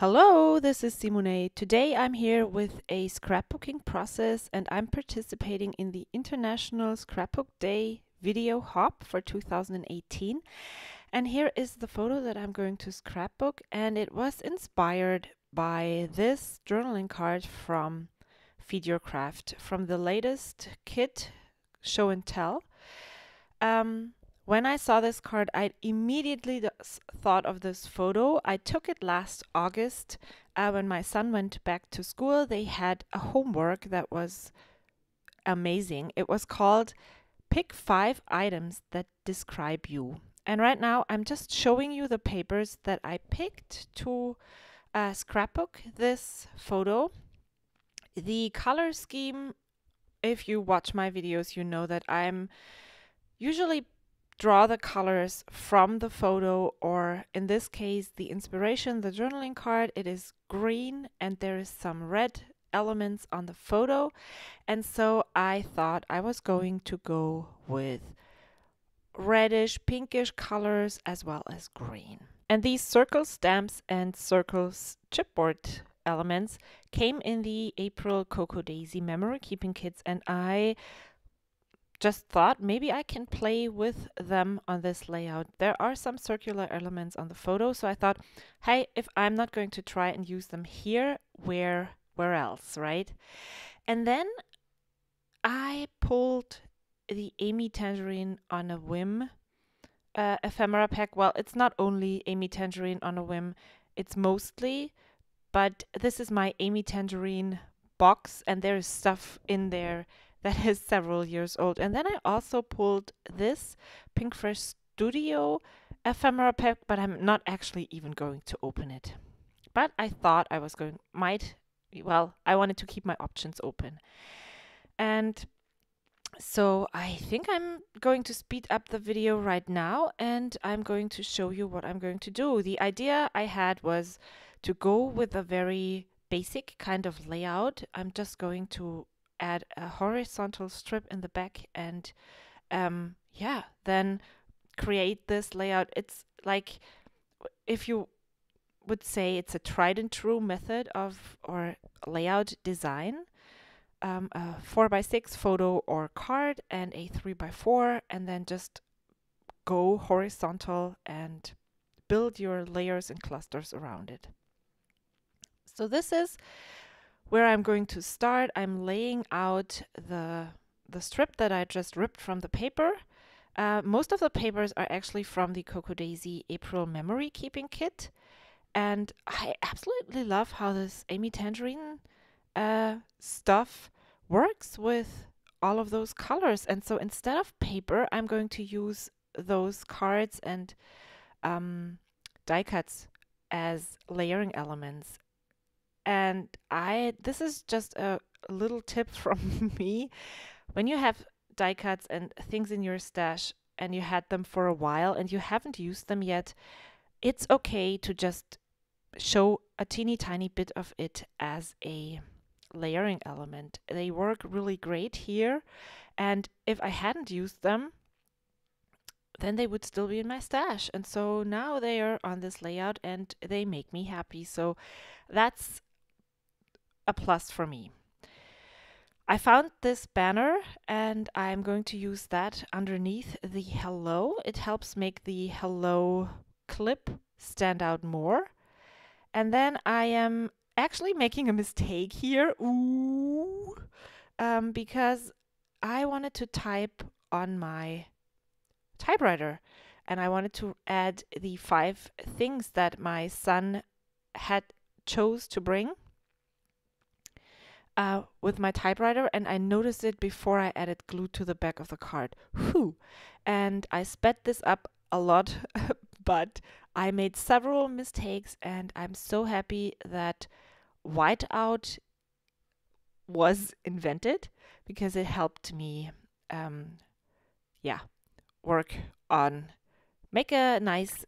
Hello, this is Simone. Today I'm here with a scrapbooking process and I'm participating in the International Scrapbook Day video hop for 2018. And here is the photo that I'm going to scrapbook, and it was inspired by this journaling card from Feed Your Craft from the latest kit Show and Tell. When I saw this card, I immediately thought of this photo. I took it last August when my son went back to school. They had a homework that was amazing. It was called Pick 5 Items That Describe You. And right now I'm just showing you the papers that I picked to scrapbook this photo. The color scheme, if you watch my videos, you know that I'm usually draw the colors from the photo, or in this case the inspiration, the journaling card, it is green and there is some red elements on the photo, and so I thought I was going to go with reddish pinkish colors as well as green. And these circle stamps and circles chipboard elements came in the April Cocoa Daisy memory keeping kits, and I just thought maybe I can play with them on this layout. There are some circular elements on the photo, so I thought, hey, if I'm not going to try and use them here, where else, right? And then I pulled the Amy Tangerine on a Whim ephemera pack. Well, it's not only Amy Tangerine on a Whim, it's mostly, but this is my Amy Tangerine box, and there is stuff in there that is several years old. And then I also pulled this Pink Fresh Studio ephemera pack, but I'm not actually even going to open it. But I thought I was I wanted to keep my options open. And so I think I'm going to speed up the video right now, and I'm going to show you what I'm going to do. The idea I had was to go with a very basic kind of layout. I'm just going to add a horizontal strip in the back and then create this layout. It's like, if you would say, it's a tried and true method of or layout design, a 4x6 photo or card and a 3x4, and then just go horizontal and build your layers and clusters around it. So this is where I'm going to start. I'm laying out the strip that I just ripped from the paper. Most of the papers are actually from the Cocoa Daisy April memory keeping kit, and I absolutely love how this Amy Tangerine stuff works with all of those colors. And so instead of paper, I'm going to use those cards and die cuts as layering elements. And this is just a little tip from me. When you have die cuts and things in your stash and you had them for a while and you haven't used them yet, it's okay to just show a teeny tiny bit of it as a layering element. They work really great here, and if I hadn't used them, then they would still be in my stash. And so now they are on this layout and they make me happy. So that's a plus for me. I found this banner and I'm going to use that underneath the hello. It helps make the hello clip stand out more. And then I am actually making a mistake here. Because I wanted to type on my typewriter and I wanted to add the 5 things that my son had chose to bring with my typewriter, and I noticed it before I added glue to the back of the card. And I sped this up a lot, but I made several mistakes, and I'm so happy that whiteout was invented, because it helped me work on make a nice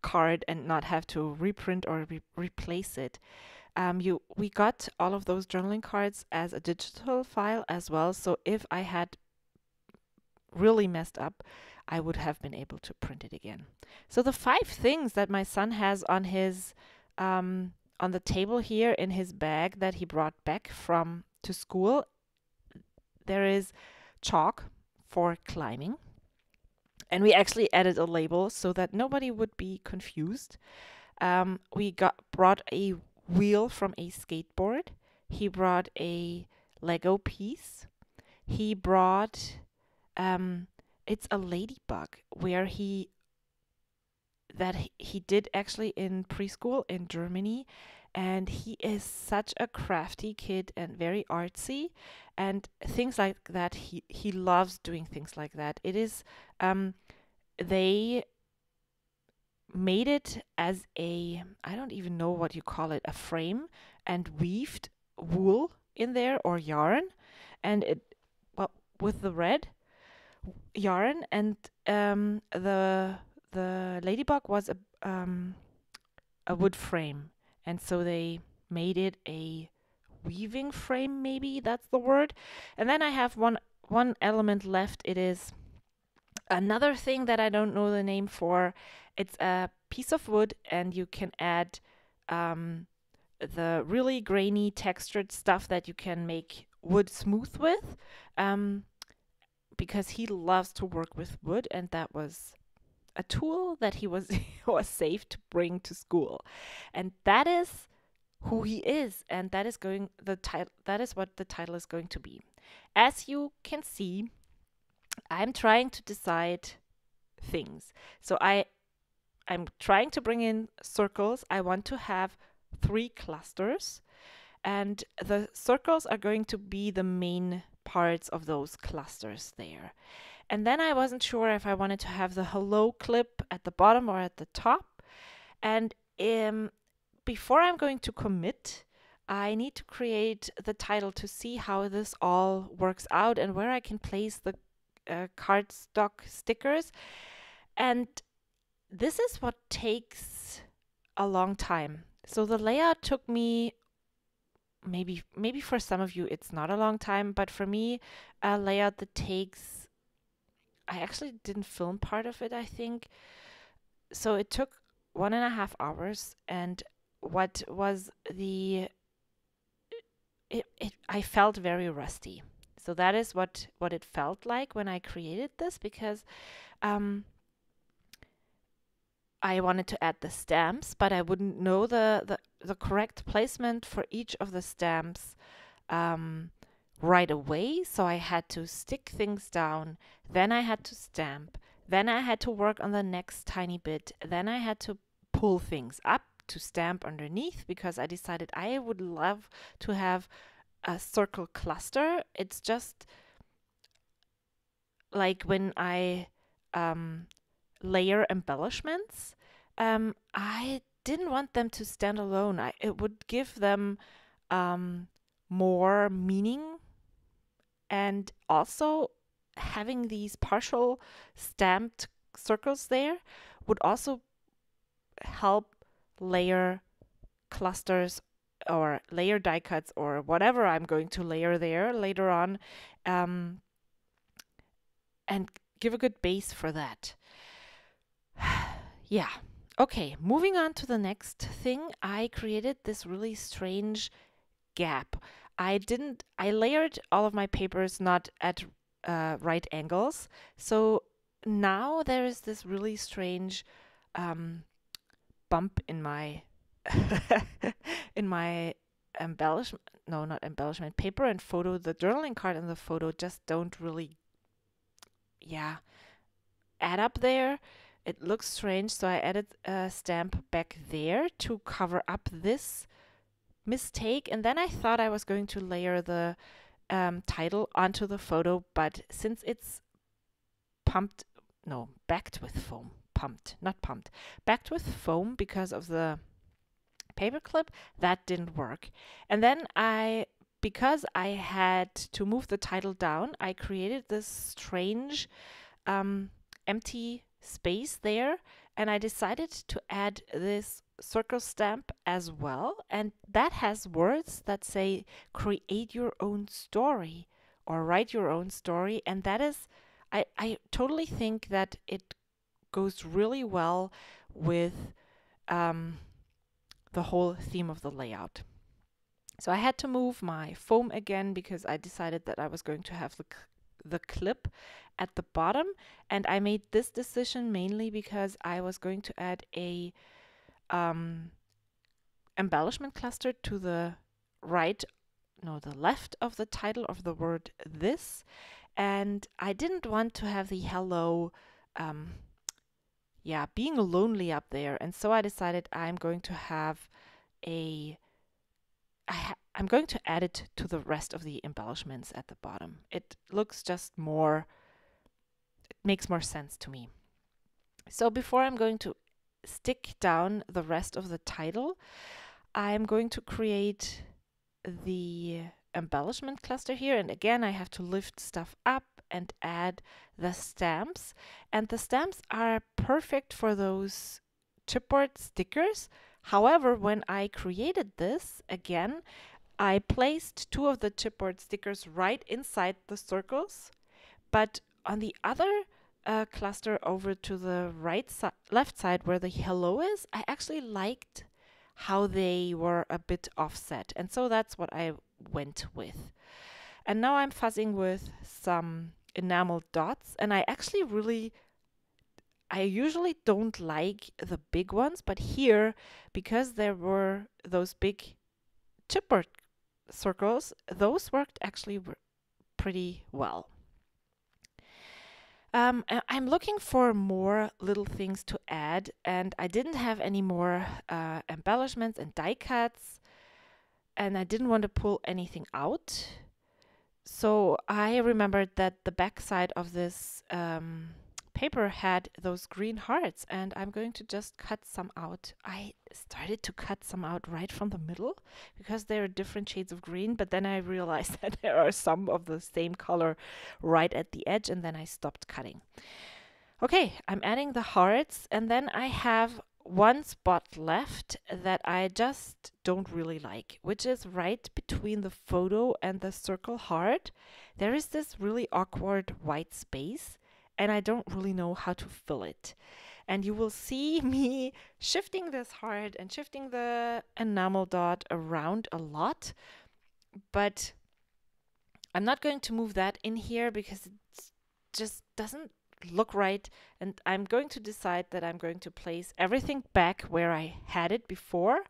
card and not have to reprint or replace it. We got all of those journaling cards as a digital file as well, so if I had really messed up, I would have been able to print it again. So the 5 things that my son has on his on the table here in his bag that he brought back from to school, there is chalk for climbing. And we actually added a label so that nobody would be confused. We brought a wheel from a skateboard. He brought a Lego piece. He brought it's a ladybug where he did actually in preschool in Germany, and he is such a crafty kid and very artsy and things like that. He loves doing things like that. It is they made it as a, I don't even know what you call it, a frame, and weaved wool in there or yarn, and it, well, with the red yarn, and the ladybug was a wood frame, and so they made it a weaving frame, maybe that's the word. And then I have one element left. It is another thing that I don't know the name for. It's a piece of wood, and you can add the really grainy textured stuff that you can make wood smooth with, because he loves to work with wood, and that was a tool that he was safe to bring to school. And that is who he is, and that is what the title is going to be. As you can see, I'm trying to decide things. So I'm trying to bring in circles. I want to have 3 clusters, and the circles are going to be the main parts of those clusters there. And then I wasn't sure if I wanted to have the hello clip at the bottom or at the top. And before I'm going to commit, I need to create the title to see how this all works out and where I can place the cardstock stickers. And this is what takes a long time. So the layout took me, maybe for some of you it's not a long time, but for me, a layout that takes, I actually didn't film part of it, I think. So it took 1.5 hours, and what was I felt very rusty. So that is what it felt like when I created this, because I wanted to add the stamps, but I wouldn't know the correct placement for each of the stamps right away. So I had to stick things down, then I had to stamp, then I had to work on the next tiny bit, then I had to pull things up to stamp underneath, because I decided I would love to have a circle cluster. It's just like when I layer embellishments, I didn't want them to stand alone. It would give them more meaning, and also having these partial stamped circles there would also help layer clusters or layer die cuts or whatever I'm going to layer there later on, and give a good base for that. Yeah. Okay, moving on to the next thing. I created this really strange gap. I layered all of my papers not at right angles. So now there is this really strange bump in my in my embellishment paper and photo. The journaling card and the photo just don't really add up there. It looks strange, so I added a stamp back there to cover up this mistake. And then I thought I was going to layer the title onto the photo, but since it's backed with foam, backed with foam because of the paperclip, that didn't work. And then because I had to move the title down, I created this strange empty space there, and I decided to add this circle stamp as well, and that has words that say create your own story or write your own story, and that is, I totally think that it goes really well with the whole theme of the layout. So I had to move my foam again because I decided that I was going to have the clip at the bottom, and I made this decision mainly because I was going to add a embellishment cluster to the left of the title of the word this, and I didn't want to have the hello being lonely up there, and so I decided I'm going to have I'm going to add it to the rest of the embellishments at the bottom. It looks just more, it makes more sense to me. So before I'm going to stick down the rest of the title, I'm going to create the embellishment cluster here. And again, I have to lift stuff up and add the stamps. And the stamps are perfect for those chipboard stickers. However, when I created this, again, I placed 2 of the chipboard stickers right inside the circles, but on the other cluster over to the left side where the hello is, I actually liked how they were a bit offset, and so that's what I went with. And now I'm fuzzing with some enamel dots, and I usually don't like the big ones, but here, because there were those big chipboard circles, those worked actually pretty well. I'm looking for more little things to add, and I didn't have any more embellishments and die cuts, and I didn't want to pull anything out. So I remembered that the back side of this paper had those green hearts, and I'm going to just cut some out. I started to cut some out right from the middle because there are different shades of green, but then I realized that there are some of the same color right at the edge, and then I stopped cutting. Okay, I'm adding the hearts, and then I have one spot left that I just don't really like, which is right between the photo and the circle heart. There is this really awkward white space, and I don't really know how to fill it. And you will see me shifting this heart and shifting the enamel dot around a lot, but I'm not going to move that in here because it just doesn't look right, and I'm going to decide that I'm going to place everything back where I had it before.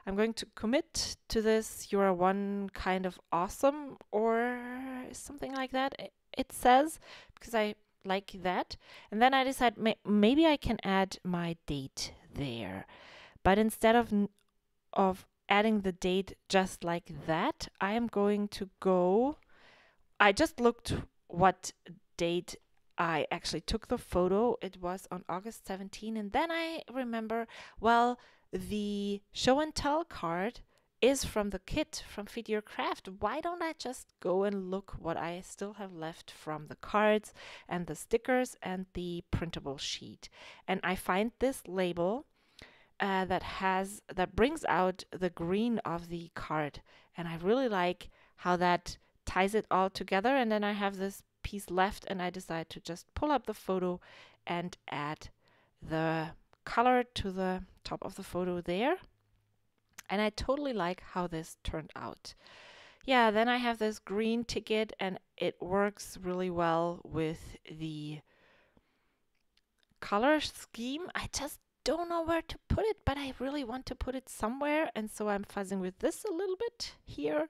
I'm going to commit to this "You are one kind of awesome" or something like that, it says, because I like that. And then I decide maybe I can add my date there, but instead of adding the date just like that, I am going to go, I just looked what date I actually took the photo. It was on August 17, and then I remember, well, the show and tell card is from the kit from Fit Your Craft. Why don't I just go and look what I still have left from the cards and the stickers and the printable sheet? And I find this label that brings out the green of the card, and I really like how that ties it all together. And then I have this piece left, and I decide to just pull up the photo and add the color to the top of the photo there. And I totally like how this turned out. Yeah, then I have this green ticket, and it works really well with the color scheme. I just don't know where to put it, but I really want to put it somewhere, and so I'm fuzzing with this a little bit here.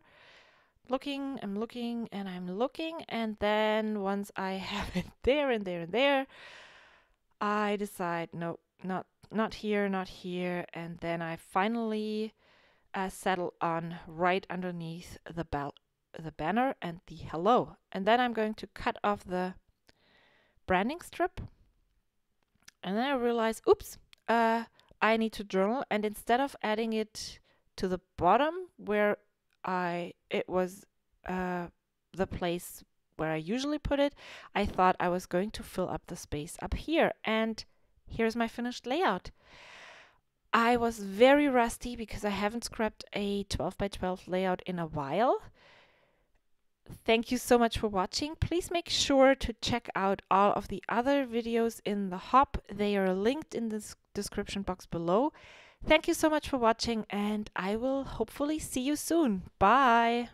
I'm looking, and then once I have it there and there and there, I decide, no, not here, and then I finally settle on right underneath the banner and the hello. And then I'm going to cut off the branding strip, and then I realize, oops, I need to journal, and instead of adding it to the bottom where it was the place where I usually put it, I thought I was going to fill up the space up here, and here's my finished layout. I was very rusty because I haven't scrapped a 12 by 12 layout in a while. Thank you so much for watching. Please make sure to check out all of the other videos in the hop. They are linked in the description box below. Thank you so much for watching, and I will hopefully see you soon. Bye!